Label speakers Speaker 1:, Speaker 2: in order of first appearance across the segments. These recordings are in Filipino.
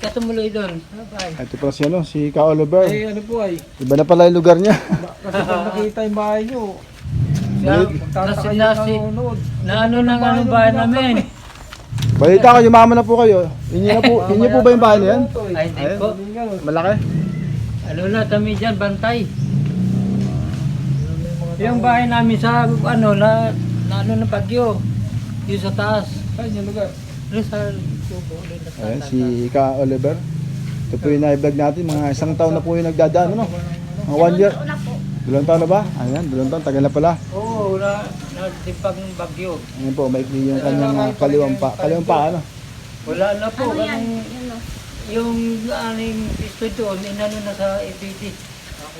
Speaker 1: katumuloy doon.
Speaker 2: Ito pala si ano, si Ka Oliver.
Speaker 3: Ay, ano po ay.
Speaker 2: Iba na pala yung lugar niya.
Speaker 3: Kasi pag nakita yung bahay nyo, magtataka kayo
Speaker 1: Nasi,
Speaker 3: nanonood.
Speaker 1: na ano nang ano bahay namin.
Speaker 2: Balita ko, yumaman na po kayo. Inyo po ba yung bahay na yan?
Speaker 1: Ay, hindi po.
Speaker 2: Malaki?
Speaker 1: Ano na kami dyan, bantay. Yung bahay namin sa ano na ano na bagyo. Yung sa taas.
Speaker 3: Saan yung lugar?
Speaker 1: Ano sa tubo.
Speaker 2: Ayan, si Ka Oliver. Ito po yung na-vlog natin. Mga isang taon na po yung nagdadaan. Ano? Mga 1 year. 2 taon na ba? Ayan, 2 taon. Tagal na pala.
Speaker 1: Oo, natipag ng bagyo.
Speaker 2: Ayan po, maikli yung kanyang kaliwang pa. Kaliwang pa, ano?
Speaker 1: Wala na po. Yung aning pisto doon, inano na sa EPD.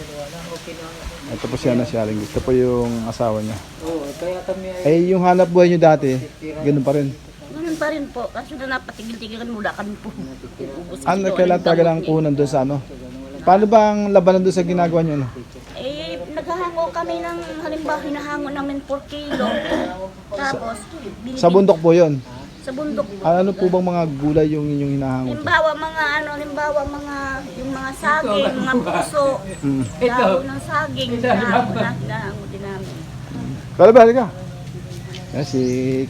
Speaker 1: Wala, okay na.
Speaker 2: Ito po siya na si Aling. Ito po yung asawa niya.
Speaker 1: Oo, kaya kami ay...
Speaker 2: Eh, yung hanap buhay niyo dati, ganun pa rin.
Speaker 4: Ganun pa rin po. Kaso na napatigil-tigilan mula kami po.
Speaker 2: Ano, kailan talaga lang puhunan doon sa ano? Paano ba ang labanan doon sa ginagawa niyo? Ano?
Speaker 4: Eh, naghahango kami ng, halimbawa, hinahango namin 4 kilo. Tapos,
Speaker 2: Sa bundok po yun.
Speaker 4: Sa bundok.
Speaker 2: Ano po bang mga gulay yung inyong hinahangot?
Speaker 4: Halimbawa, yung mga saging, mga puso.
Speaker 2: Mm.
Speaker 4: Dahon ng saging, hinahango din namin.
Speaker 2: Kaliber, halika. Yan, si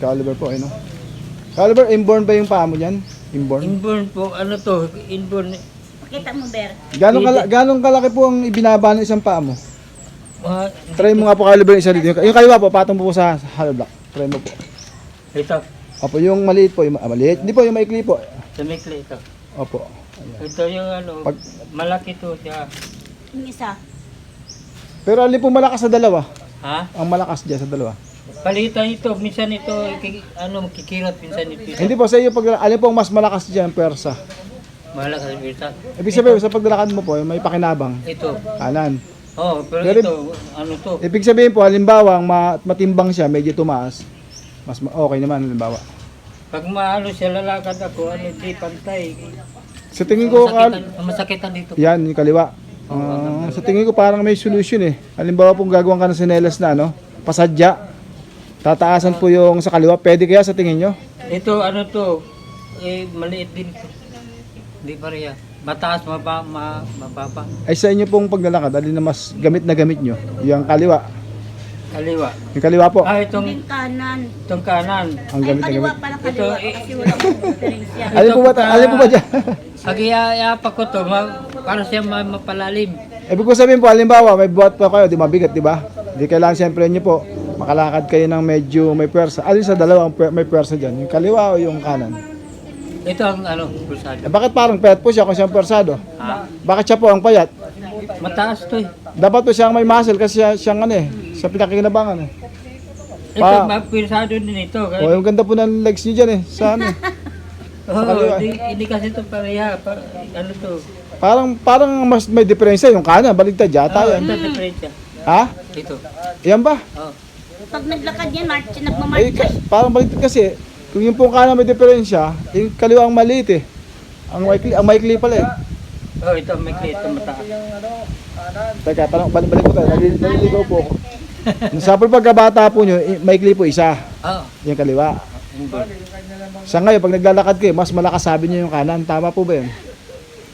Speaker 2: Ka Oliver po, ano? Ka Oliver, inborn ba yung paa mo dyan? Inborn?
Speaker 1: Inborn po, ano to, inborn,
Speaker 4: Pakita mo, Ber.
Speaker 2: Ganong kalaki po ang ibinaba ng isang paa mo?
Speaker 1: mga,
Speaker 2: Try mo nga po, Ka Oliver, isa dito. Yung kaliwa po, patong po sa hollow block. Try mo po.
Speaker 1: ito,
Speaker 2: Opo, yung maliit po, yung maliit. Hindi po, yung maikli po.
Speaker 1: sumikli ito.
Speaker 2: Opo.
Speaker 1: Ito yung ano,
Speaker 2: Pag-
Speaker 1: malaki to siya.
Speaker 4: Yung isa.
Speaker 2: Pero alin po malakas sa dalawa?
Speaker 1: Ha?
Speaker 2: Ang malakas dyan sa dalawa?
Speaker 1: Palitan ito, minsan ito, kikirat, minsan ito.
Speaker 2: Hindi po, sa iyo, alin po ang mas malakas dyan, persa?
Speaker 1: Malakas minsan.
Speaker 2: Ibig sabihin, sa paglalakad mo po, may pakinabang.
Speaker 1: Ito.
Speaker 2: Kanan.
Speaker 1: Oh, pero
Speaker 2: Pero-
Speaker 1: ito, ano to?
Speaker 2: Ibig sabihin po, halimbawa, matimbang siya, medyo tumaas, mas okay naman, halimbawa.
Speaker 1: Pag maano siya lalakad ako, ano di pantay.
Speaker 2: Sa tingin ko,
Speaker 1: Masakitan dito.
Speaker 2: yan, yung kaliwa. Sa tingin ko parang may solution eh. Halimbawa po gagawin ka ng sinelas na, ano, pasadya. Tataasan po yung sa kaliwa. Pwede kaya sa tingin nyo?
Speaker 1: Ito, ano to, maliit din to. Hindi pareha. Mataas, mababa.
Speaker 2: Ay sa inyo pong paglalakad, alin na mas gamit na gamit nyo? Yung kaliwa.
Speaker 1: Kaliwa.
Speaker 2: Yung kaliwa po,
Speaker 4: Yung kanan.
Speaker 1: Itong kanan.
Speaker 2: ang
Speaker 4: Ay,
Speaker 2: gamit na
Speaker 4: kaliwa
Speaker 2: gamit.
Speaker 4: pala kaliwa.
Speaker 1: Ito,
Speaker 4: Kasi walang diferensya.
Speaker 2: Alin po ba dyan?
Speaker 1: Pag iayapak ko to, para siya mapalalim.
Speaker 2: Ibig ko sabihin po, halimbawa, may buhat po kayo, di mabigat, di ba? Di kailangan siyempre nyo po, makalakad kayo ng medyo may pwersa. Alin sa dalawa ang may pwersa dyan? Yung kaliwa o yung kanan?
Speaker 1: Ito ang ano, pulsado.
Speaker 2: Bakit parang payat po siya kung siyang pwersado?
Speaker 1: Ha?
Speaker 2: Bakit siya po ang payat?
Speaker 1: Mataas to eh.
Speaker 2: Dapat po siyang may muscle kasi siyang ano eh, sa pinakikinabangan eh.
Speaker 1: Ito, mapulsado din ito.
Speaker 2: O, yung ganda po ng legs niyo dyan eh, sa ano. kaliwa.
Speaker 1: Hindi kasi ito pareha. Ano to?
Speaker 2: Parang mas may diferensya yung kanan, baligtad yata yan.
Speaker 1: Ito diferensya.
Speaker 2: Ha?
Speaker 1: Ito.
Speaker 2: Yan ba?
Speaker 1: Oh.
Speaker 4: Pag naglakad yan,
Speaker 2: Ay,
Speaker 4: nagmamarch.
Speaker 2: parang baligtad kasi, kung yung pong kanan may diferensya, yung kaliwa ang maliit eh. Ang maikli pala eh.
Speaker 1: Oh, ito may clear, ito mataas.
Speaker 2: Teka, balik po tayo, naliligaw po ako. Sa pagkabata po nyo, maikli po isa,
Speaker 1: Oh,
Speaker 2: yung kaliwa.
Speaker 1: inborn.
Speaker 2: Sa ngayon, pag naglalakad kayo, mas malakas sabi nyo yung kanan. Tama po ba yun?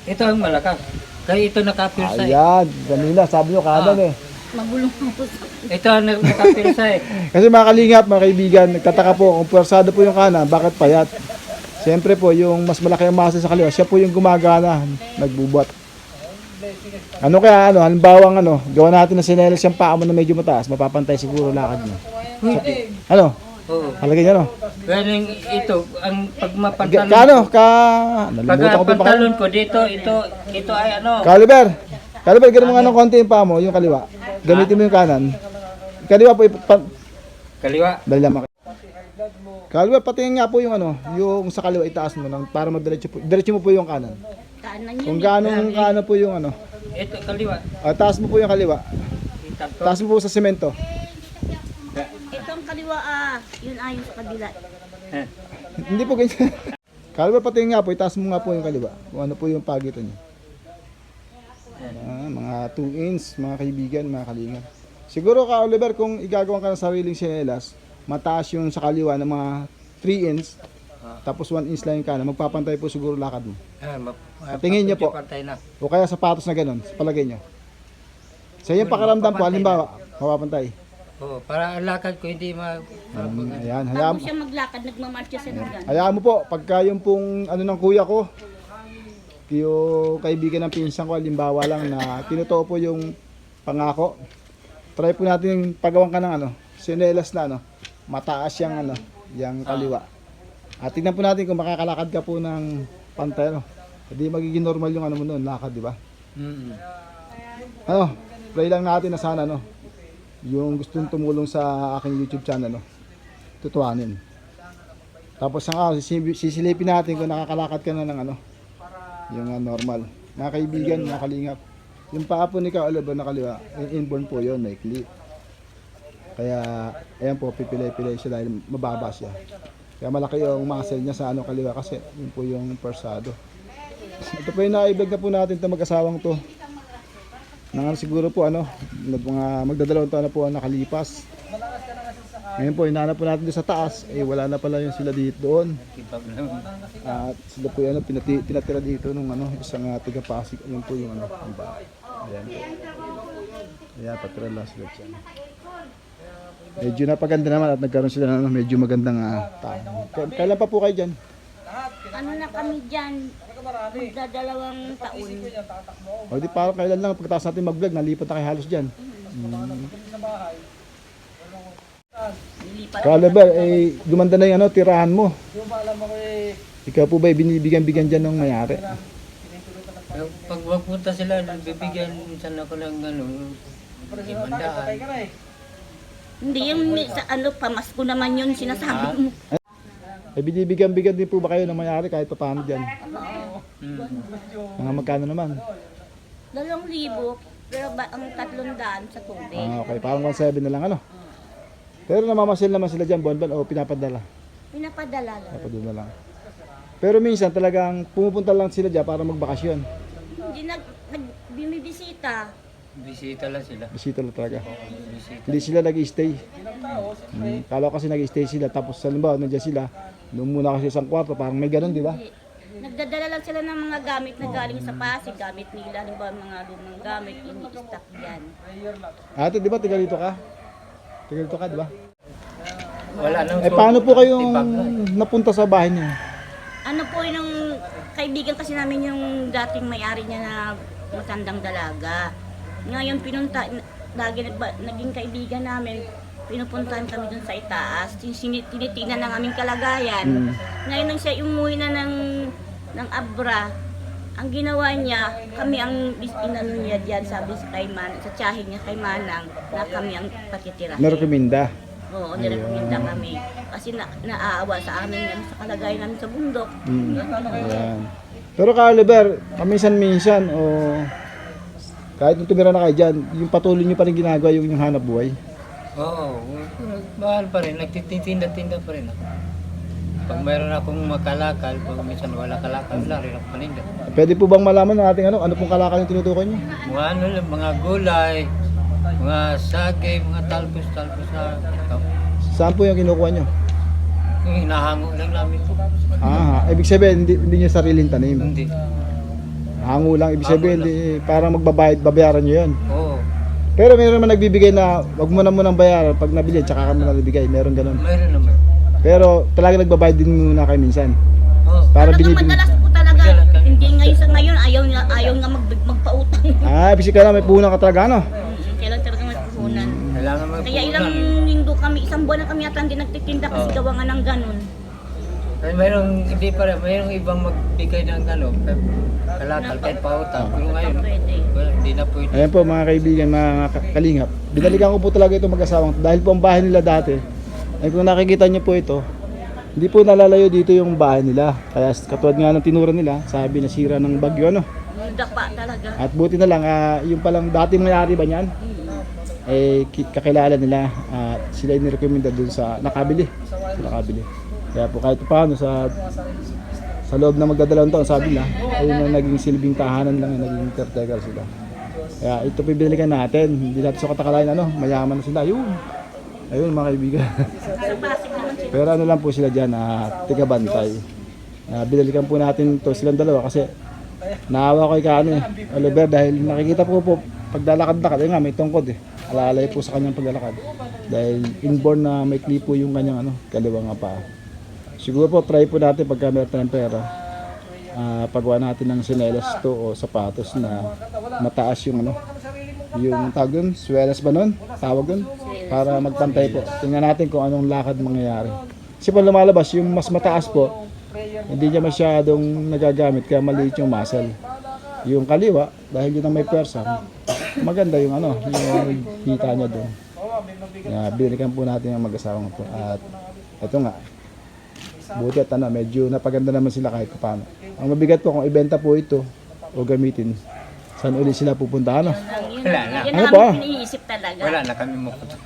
Speaker 1: Ito ang malakas. Kaya ito nakapirsa eh.
Speaker 2: Ayan, ganun na, sabi nyo kanan eh.
Speaker 4: Magulong mo sa...
Speaker 1: Ito ang nakapirsa eh.
Speaker 2: Kasi mga kalingap, mga kaibigan, nagtataka po kung pwersado po yung kanan, bakit payat? Siyempre po, yung mas malaki ang masa sa kaliwa, siya po yung gumagana, nagbubuhat. Ano kaya, halimbawa gawa natin na sinelas yung paa mo na medyo mataas, mapapantay siguro lakad mo. Ano?
Speaker 1: Oo.
Speaker 2: Halagay niya, no?
Speaker 1: Pero ito, ang pagmapantalon.
Speaker 2: Nalimutan ko din pa
Speaker 1: Pagmapantalon ko dito, ito ay ano.
Speaker 2: Kaliber, ganun mo nga ng konti yung paa mo, yung kaliwa. Gamitin mo yung kanan. Yung kaliwa po,
Speaker 1: Kaliwa.
Speaker 2: dali lang maki. Kaliber, patingin nga po yung yung sa kaliwa itaas mo para diretso mo po yung kanan.
Speaker 4: Kanan
Speaker 2: Kung
Speaker 4: yun.
Speaker 2: gaano kanan po yung
Speaker 1: Ito, kaliwa.
Speaker 2: taas mo po yung kaliwa.
Speaker 1: Ito.
Speaker 2: Taas mo po sa semento.
Speaker 4: Itong kaliwa, yun ayon sa kabila.
Speaker 1: Eh.
Speaker 2: Hindi po ganyan. Kaliber, patingin nga po, itaas mo nga po yung kaliwa. Kung ano po yung pagitan niya. Mga 2 inch, mga kaibigan, mga kalinga. Siguro Ka Oliver, kung igagawa ka ng sariling sinelas, mataas yung sa kaliwa ng mga 3 inch, tapos 1 inch lang yung kanan, magpapantay po siguro lakad mo.
Speaker 1: Ah,
Speaker 2: Tingin niyo po.
Speaker 1: Pantay na.
Speaker 2: O kaya sapatos na ganun, sa palagay nyo. Sa inyong pakaramdam po, halimbawa, mapapantay.
Speaker 1: Oo, para ang lakad ko hindi
Speaker 2: Ayan, hayaan,
Speaker 4: Bago siya maglakad, nagmamarcha siya ng gano'n.
Speaker 2: hayaan mo po, pagka yung pong ano ng kuya ko, yung kaibigan ng pinsan ko, halimbawa lang na tinutuo po yung pangako. Try po natin pagawan ka ng ano, sinelas na ano, mataas yung ano, yung kaliwa. At tignan po natin kung makakalakad ka po ng pantay, ano. Hindi magiging normal yung ano mo noon, lakad, di ba? Ano, pray lang natin na sana, no, yung gustong tumulong sa aking YouTube channel, no, tutuanin. Tapos ang sisilipin natin kung nakakalakad ka na ng ano, yung normal. Mga kaibigan, mga kalingap, yung paa po ni Kaoliver na kaliwa, inborn po yun, may clip. Kaya, ayan po, pipilay-pilay siya dahil mababa siya. Kaya malaki yung muscle niya sa ano kaliwa kasi yun po yung persado. Ito po yung naiblog na po natin itong mag-asawang to. Nang siguro po ano, mga magdadalawang taon na po ang nakalipas. Ngayon po, hinahanap po natin doon sa taas, eh wala na pala yung sila dito doon. At sila po yung ano, pinatira dito nung ano, isang tiga-Pasig. Ayan po yung ano, ang bahay. Ayan po. Ayan, patira lang sila dyan. Medyo napaganda naman at nagkaroon sila ng ano, medyo magandang tao. Kailan pa po kayo dyan?
Speaker 4: Ano na kami dyan, magdadalawang taon.
Speaker 2: O di parang kailan lang pagkatapos natin mag-vlog, nalipat na kayo halos dyan.
Speaker 4: Nilipat.
Speaker 2: Kaoliver, eh gumanda na yung ano, tirahan mo. Ikaw po ba binibigyan-bigyan dyan ng mayari?
Speaker 1: Pag magpunta sila, bibigyan minsan ako ng ano, 500.
Speaker 4: Hindi yung sa ano, pamasko naman yun sinasabi mo.
Speaker 2: Eh binibigyan-bigyan din po ba kayo ng mayari kahit pa paano dyan? Mga magkano naman?
Speaker 4: 2,000, pero ang 300 sa tubig.
Speaker 2: Okay, parang 1.7 na lang ano. Pero namamasil naman sila dyan, buwan-buwan o pinapadala?
Speaker 4: Pinapadala lang.
Speaker 2: Pinapadala lang. Pero minsan talagang pumupunta lang sila dyan para magbakasyon.
Speaker 4: Hindi bumibisita.
Speaker 1: Bisita lang sila.
Speaker 2: Bisita lang talaga.
Speaker 1: Bisita.
Speaker 2: Hindi sila nag-stay. Kala ko kasi nag-stay sila tapos halimbawa nandiyan sila, doon muna kasi isang kwarto, parang may ganun, di ba?
Speaker 4: Nagdadala lang sila ng mga gamit na galing sa Pasig, gamit nila, halimbawa mga lumang gamit, ini-stock yan.
Speaker 2: Ate, di ba tiga dito ka? Tiga dito ka, di ba?
Speaker 1: Wala nang
Speaker 2: Eh paano po kayong napunta sa bahay niyo?
Speaker 4: Ano po yung kaibigan kasi namin yung dating may-ari niya na matandang dalaga. Ngayon pinunta, naging kaibigan namin, pinupuntahan kami dun sa itaas, tinitingnan ng aming kalagayan. Ngayon nang siya umuwi na ng Abra, ang ginawa niya, kami ang inano niya diyan, sabi sa sa tiyahin niya kay Manang, na kami ang patitira.
Speaker 2: Narekomenda.
Speaker 4: Oo, nirekomenda kami. Kasi naaawa sa amin yan, sa kalagayan namin sa bundok.
Speaker 2: Ayan. Pero Kaoliver, paminsan-minsan o kahit nung tumira na kayo dyan, yung patuloy nyo pa rin ginagawa yung hanap buhay.
Speaker 1: Oo, mahal pa rin. Nagtitinda-tinda pa rin ako. Pag mayroon akong makalakal, pag minsan wala kalakal, wala rin ako paninda.
Speaker 2: Pwede po bang malaman ng ating ano pong kalakal yung tinutukoy nyo?
Speaker 1: Mga ano lang, mga gulay, mga sage, mga talpos-talpos sa
Speaker 2: Saan po yung kinukuha nyo?
Speaker 1: yung hinahango lang namin po.
Speaker 2: Ibig sabihin, hindi nyo sariling tanim.
Speaker 1: Hindi.
Speaker 2: Hango lang, ibig sabihin, hindi, parang babayaran nyo yun.
Speaker 1: Oo,
Speaker 2: Pero meron naman nagbibigay na wag mo na munang bayaran pag nabili, tsaka ka muna nabigay. Meron ganun.
Speaker 1: mayroon naman.
Speaker 2: Pero talaga nagbabayad din muna kayo minsan.
Speaker 1: Oo.
Speaker 2: Para
Speaker 4: Talagang
Speaker 2: binibigay.
Speaker 4: madalas po talaga, hindi ngayon ayaw nga magpautang.
Speaker 2: Ibig sabihin may puhunan ka talaga, ano?
Speaker 4: Kailan talaga may puhunan.
Speaker 1: Kailangan may
Speaker 4: Kaya ilang
Speaker 1: puhunan.
Speaker 4: linggo kami, isang buwan na kami yata hindi nagtitinda kasi gawa nga ng ganun.
Speaker 1: Kasi mayroong, hindi pa rin, mayroong ibang magbigay ng ano, kalakal kahit pautang. Pero ngayon,
Speaker 4: Pwede.
Speaker 1: wala, hindi na pwede.
Speaker 2: Ayan po mga kaibigan, mga kalingap. Binalikan ko po talaga ito mag-asawang dahil po ang bahay nila dati. Ay kung nakikita niyo po ito, hindi po nalalayo dito yung bahay nila. Kaya katulad nga ng tinura nila, sabi na sira ng bagyo, ano.
Speaker 4: Dapa talaga.
Speaker 2: At buti na lang, yung palang dating mayari ba niyan, kakilala nila at sila inirekomenda dun sa nakabili. Kaya po kahit paano sa loob na magdadalawang taon, sabi nila, ayun na naging silbing tahanan lang, naging caretaker sila. Kaya ito pibilikan natin, hindi natin sa katakalain, mayaman na sila. Ayun mga kaibigan.
Speaker 4: Sa Pasig naman
Speaker 2: Pero ano lang po sila dyan, tiga-bantay. Binalikan po natin to silang dalawa kasi naawa ko kay Kano Oliver dahil nakikita po paglalakad-lakad, nga may tungkod alalay po sa kanyang paglalakad dahil inborn na may clip po yung kanyang kaliwang paa. Siguro po try po natin pagka meron tayong pera, paggawa natin ng sinelas to o sapatos na mataas yung yung tawag dun, swelas ba nun? Tawag dun? Para magpantay po. Tingnan natin kung anong lakad mangyayari. Kasi pag lumalabas, yung mas mataas po, hindi niya masyadong nagagamit kaya maliit yung muscle. Yung kaliwa, dahil yun ang may pwersa, maganda yung yung hita niya doon. Binilikan po natin yung mag-asawang po. At ito nga, buti at medyo napaganda naman sila kahit paano. Ang mabigat po kung ibenta po ito o gamitin, saan ulit sila pupunta
Speaker 1: Wala na.
Speaker 4: Yun
Speaker 2: Ano
Speaker 4: ang
Speaker 2: pa?
Speaker 4: aming iniisip talaga.
Speaker 1: Wala na kami mapunta.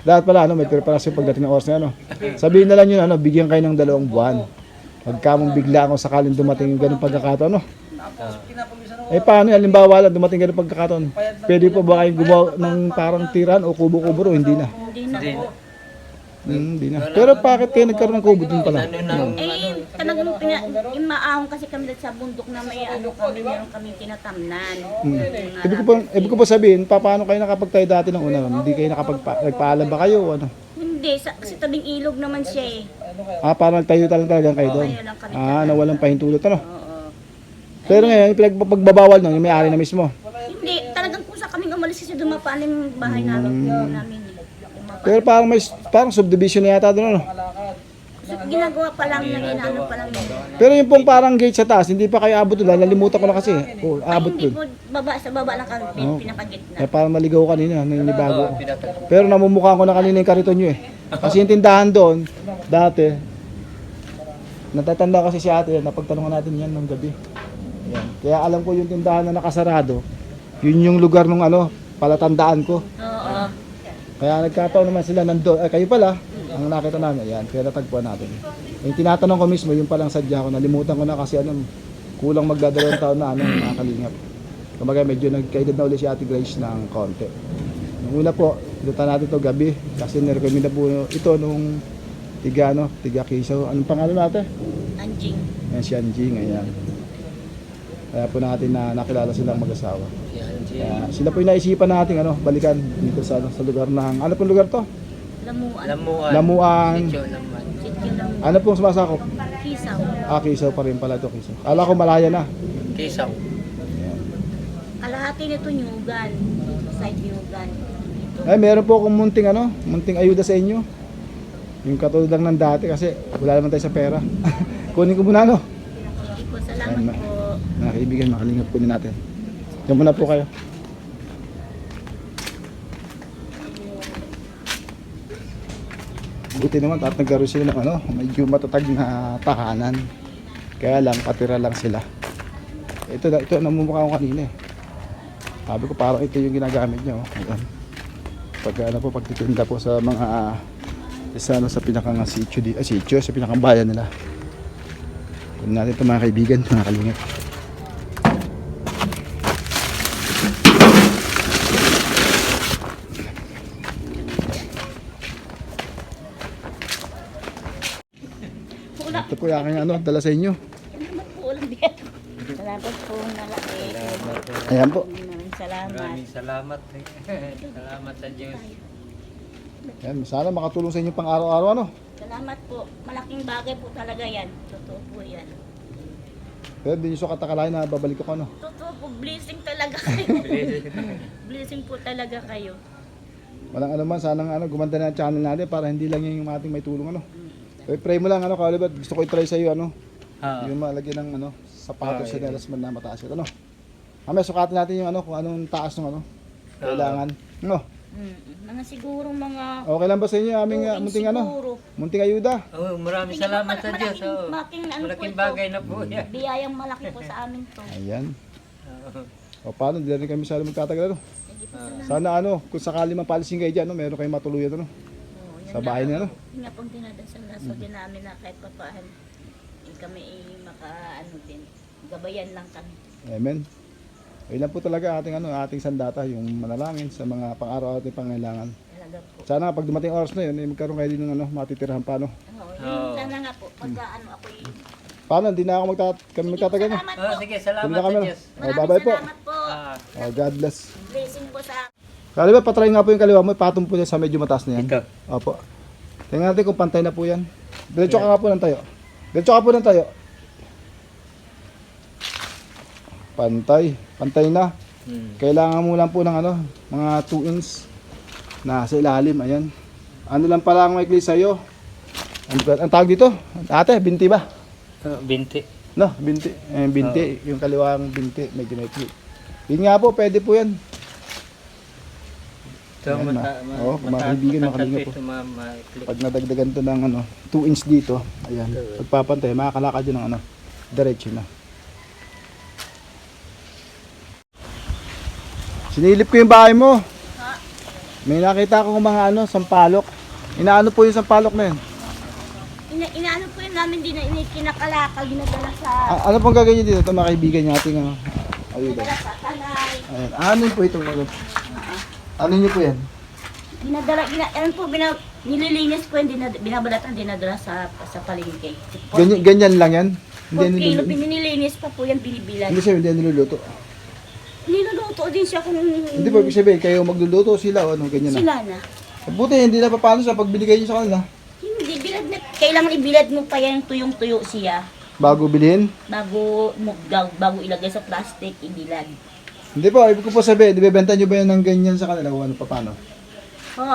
Speaker 2: Lahat pala may preparasyon pagdating ng oras na Sabihin na lang yun bigyan kayo ng 2 buwan. Pagka mong bigla kung sakaling dumating yung ganung pagkakataon paano yan? Halimbawa lang dumating ganung pagkakataon. Pwede po ba kayong gumawa ng parang tiran o kubo-kubo o hindi na?
Speaker 4: Hindi na po.
Speaker 2: Hindi na. Pero bakit kayo nagkaroon ng kubo dun pala?
Speaker 4: Talagang imaahon kasi kami sa bundok na may kami, meron kami tinatamnan.
Speaker 2: Ibig ko po sabihin, paano kayo nakapagtayo dati ng una? Hindi kayo nagpaalam ba kayo o ano?
Speaker 4: Hindi, sa tabing ilog naman siya
Speaker 2: Parang nagtayo talagang kayo doon?
Speaker 4: Tayo lang kami.
Speaker 2: Nawalang pahintulot
Speaker 4: Oo.
Speaker 2: Pero ngayon, yung pagbabawal nun, yung may-ari na mismo.
Speaker 4: Hindi, talagang kung sa kaming umalis kasi dumapaan yung bahay namin.
Speaker 2: Pero parang subdivision na yata doon
Speaker 4: So, ginagawa pa lang na inaano pa lang yun.
Speaker 2: Pero yung pong parang gate sa taas, hindi pa kayo abot doon. Nalimutan ko na kasi. Abot
Speaker 4: Hindi
Speaker 2: doon.
Speaker 4: po, sa baba lang kami, pinakagitna.
Speaker 2: Parang naligaw kanina, ninibago. Pero namumukha ko na kanina yung kariton nyo Kasi yung tindahan doon, dati, natatanda kasi si ate, napagtanungan natin yan nung gabi. Ayan. Kaya alam ko yung tindahan na nakasarado, yun yung lugar nung palatandaan ko.
Speaker 4: Oo.
Speaker 2: Kaya nagkataon naman sila nandoon. Kayo pala, ang nakita namin, ayan, kaya natagpuan natin. Yung tinatanong ko mismo, yung palang sadya ko, nalimutan ko na kasi kulang magdadalawang taon na nakakalingap. Kumbaga medyo nagkaedad na ulit si Ate Grace ng konti. Nung una po, pinunta natin ito gabi, kasi nirecommend na po ito nung tiga Kisaw. Anong pangalan natin?
Speaker 4: Anjing.
Speaker 2: Ayan, si Anjing, ayan. Kaya po natin na nakilala silang mag-asawa. Kaya sila po yung naisipan natin balikan dito sa lugar ng, ano pong lugar to?
Speaker 4: Lamuan.
Speaker 2: Lamuan.
Speaker 1: Sityo naman.
Speaker 4: Sityo lang.
Speaker 2: Ano pong sumasakop?
Speaker 4: Kisaw.
Speaker 2: Kisaw pa rin pala ito, Kisaw. Kala ko malaya na.
Speaker 1: Kisaw.
Speaker 2: Ayan.
Speaker 4: Kalahati nito Nyugan. Side Nyugan.
Speaker 2: Meron po akong munting ayuda sa inyo. Yung katulad lang ng dati kasi wala naman tayo sa pera. Kunin ko muna
Speaker 4: Sige po, salamat
Speaker 2: Ayan,
Speaker 4: po.
Speaker 2: mga kaibigan, makalingap kunin natin. Diyan muna po kayo. Buti naman at nagkaroon sila ng medyo matatag na tahanan. Kaya lang, patira lang sila. Ito namumukha ko kanina Sabi ko parang ito yung ginagamit nyo. Ayan. Pagtitinda po sa mga sa pinakang sitio, sa pinakang bayan nila. Kunin natin ito mga kaibigan, mga kalingap. Ito po yung aking dala sa inyo.
Speaker 4: Salamat po, malaki.
Speaker 2: Ayan po.
Speaker 4: Salamat.
Speaker 1: Maraming salamat. Salamat sa Diyos.
Speaker 2: Ayan, sana makatulong sa inyo pang araw-araw
Speaker 4: Salamat po. Malaking bagay po talaga yan. Totoo po yan.
Speaker 2: Pero di nyo so katakalain na babalik ko
Speaker 4: Totoo po. Blessing talaga kayo. Blessing po talaga kayo.
Speaker 2: Walang man, sanang gumanda na ang channel natin para hindi lang yung ating may tulong pray mo lang Oliver, gusto ko i-try sa iyo yung malagyan ng sapatos sa nelas man na mataas Mamaya sukatin natin yung kung anong taas ng kailangan.
Speaker 4: Mga siguro mga
Speaker 2: Okay lang ba sa inyo aming munting munting ayuda?
Speaker 1: Maraming salamat sa Diyos. Malaking bagay na po yan.
Speaker 4: biyayang malaki po sa amin to.
Speaker 2: Ayan. Paano, hindi na rin kami sala magtatagal
Speaker 4: Sige po,
Speaker 2: Sana kung sakali mapalisin kayo dyan, meron kayong matuluyan sa bahay niya
Speaker 4: Yun nga pong dinadasal na so din namin na kahit papaan kami din. Gabayan lang kami.
Speaker 2: Amen. Ayun lang po talaga ating ating sandata, yung manalangin sa mga pang-araw-araw nating pangailangan.
Speaker 4: Talaga po.
Speaker 2: Sana pag dumating oras na yun, eh, magkaroon kayo din ng ano, matitirahan paano.
Speaker 4: Oo,
Speaker 1: Oo.
Speaker 4: yun sana nga po. Pagka ano ako
Speaker 2: Paano, hindi na ako kami magtatagal na.
Speaker 4: Salamat
Speaker 1: Oh,
Speaker 4: po.
Speaker 1: sige,
Speaker 2: Tuloy
Speaker 1: salamat
Speaker 2: na kami
Speaker 1: sa
Speaker 2: na.
Speaker 1: Diyos.
Speaker 2: Oh, bye-bye po.
Speaker 4: Salamat po.
Speaker 1: Ah,
Speaker 2: Oh, God bless.
Speaker 4: Blessing po sa
Speaker 2: Kaliwa, patry nga po yung kaliwa mo, patong po niya sa medyo mataas na yan.
Speaker 1: ito.
Speaker 2: Opo. Tingnan natin kung pantay na po yan. Diretso ka nga po ng tayo. Diretso ka po ng tayo. Pantay. Pantay na. Kailangan mo lang po ng ano, mga 2 inch na sa ilalim. Ayan. Ano lang pala ang maikli sa'yo? Ang tawag dito? Ate, binti ba?
Speaker 1: Binti.
Speaker 2: No, binti. Binti. Yung kaliwang binti. Medyo maikli. Yun nga po, pwede po yan.
Speaker 1: Ito,
Speaker 2: Ayan, oo, mga kaibigan, makalinga po. Pag nadagdagan to ng ano, 2 inch dito, ayan, pagpapantay, makakalakad yun ng ano, diretso na. Sinilip ko yung bahay mo. May nakita akong mga ano, sampalok. Inaano po yung sampalok na yun?
Speaker 4: inaano po yun namin din na kinakalakal, dinadala sa
Speaker 2: Ano pong gagawin nyo dito? Ito mga kaibigan nyo ating ayuda.
Speaker 4: dinadala sa tanay.
Speaker 2: Ayan, ano po itong ano? Ano nyo po yan?
Speaker 4: Ano po, nililinis po yung binabalatan, dinadala sa palengke.
Speaker 2: Ganyan lang yan?
Speaker 4: 4 kilo, pinililinis pa po yan, binibilan.
Speaker 2: Hindi siya, hindi yan niluluto.
Speaker 4: Niluluto din siya kung
Speaker 2: Hindi po, ibig sabihin, kayo magluluto sila o ano, ganyan na.
Speaker 4: sila na.
Speaker 2: Buti, hindi na papalo sa pag binigay nyo sa kanila.
Speaker 4: Hindi, bilad na. Kailangan ibilad mo pa yan tuyong-tuyo siya.
Speaker 2: Bago bilhin.
Speaker 4: Bago ilagay sa plastic, ibilad.
Speaker 2: Hindi po, ibig ko po sabihin, ibebenta nyo ba yan ng ganyan sa kanila kung ano pa paano?
Speaker 4: Oo,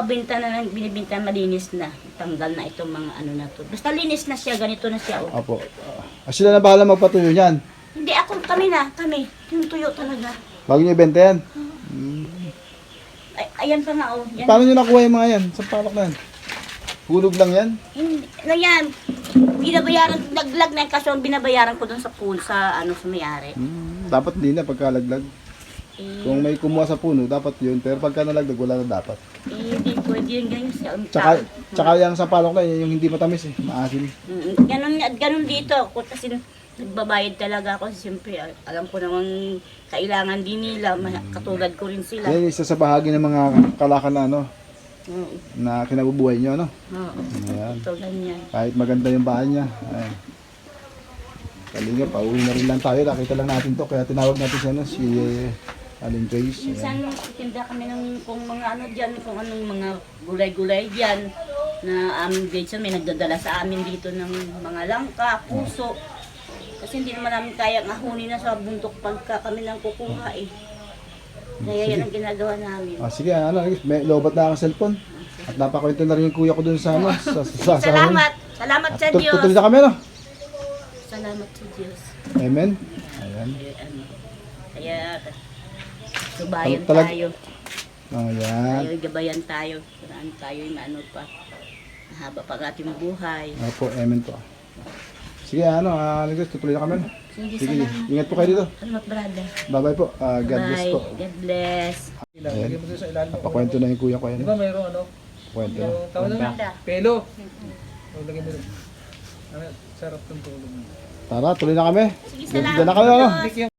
Speaker 4: binibinta malinis na. Tanggal na itong mga ano na to. Basta linis na siya, ganito na siya. Oh.
Speaker 2: Opo. Sila na bahala magpatuyo niyan.
Speaker 4: Hindi, kami. Yung tuyo talaga.
Speaker 2: Bago nyo ibenta yan.
Speaker 4: Ayan pa nga, oh. Yan.
Speaker 2: Paano nyo nakuha yung mga yan? Sa palak na yan? Hulog lang yan?
Speaker 4: Hindi, na yan. Binabayaran, naglag na yung kaso, binabayaran ko dun sa pool, sa may-ari.
Speaker 2: Dapat hindi na pagkalaglag. Kung may kumuha sa puno, dapat yun. Pero pagka nalagdag, wala na dapat.
Speaker 4: Hindi pwede yun ganyan siya.
Speaker 2: Tsaka yung sa palok na yan, yung hindi matamis eh. Maasim.
Speaker 4: Ganun dito. Kasi nagbabayad talaga ako. Siyempre, alam ko naman kailangan din nila. Katulad ko rin sila.
Speaker 2: Yan isa sa bahagi ng mga kalakan na ano,
Speaker 4: Oo.
Speaker 2: na kinabubuhay nyo, ano?
Speaker 4: Oo.
Speaker 2: Ayan.
Speaker 4: Ito ganyan.
Speaker 2: Kahit maganda yung bahay niya. Ayan. Kalinga, pauwi na rin lang tayo. Nakita lang natin to. Kaya tinawag natin siya, no? Si Aling Joyce.
Speaker 4: Minsan tinda kami ng kung mga ano dyan, kung anong mga gulay-gulay dyan na aming guys may nagdadala sa amin dito ng mga langka, puso. Kasi hindi naman namin kaya ahunin na sa bundok pagka kami nang kukuha eh. Kaya yan ang ginagawa namin.
Speaker 2: Sige, ano, may lobat na akong cellphone. At napakwento na rin yung kuya ko dun sa ano.
Speaker 4: Salamat! Salamat sa Diyos!
Speaker 2: Tutuloy na kami, no?
Speaker 4: Salamat sa Diyos.
Speaker 2: Amen. Ayan.
Speaker 4: Kaya gabayan
Speaker 2: Talag-
Speaker 4: tayo.
Speaker 2: Ayan.
Speaker 4: Tayo gabayan tayo. Saan tayo yung ano pa. Mahaba pa ang ating buhay.
Speaker 2: Opo, amen po. Sige, ano, tutuloy na kami. No?
Speaker 4: Sige,
Speaker 2: Sige,
Speaker 4: salamat.
Speaker 2: ingat po kayo dito.
Speaker 4: Salamat, brother.
Speaker 2: Bye-bye po. God bless
Speaker 4: Bye.
Speaker 2: po.
Speaker 4: God bless.
Speaker 2: Ayan.
Speaker 3: Lagyan mo doon sa ilalim.
Speaker 2: Napakwento na yung kuya ko.
Speaker 3: Di
Speaker 2: Ayan.
Speaker 3: ba mayroong ano?
Speaker 2: Kwento na.
Speaker 3: Yung tawag na
Speaker 4: Ganda.
Speaker 3: pelo. Lagyan mo doon. Sarap ng tulog.
Speaker 2: Tara, tuloy na kami.
Speaker 4: Sige,
Speaker 2: Diyan
Speaker 4: salamat.
Speaker 2: na kami, ano?
Speaker 4: Diyos.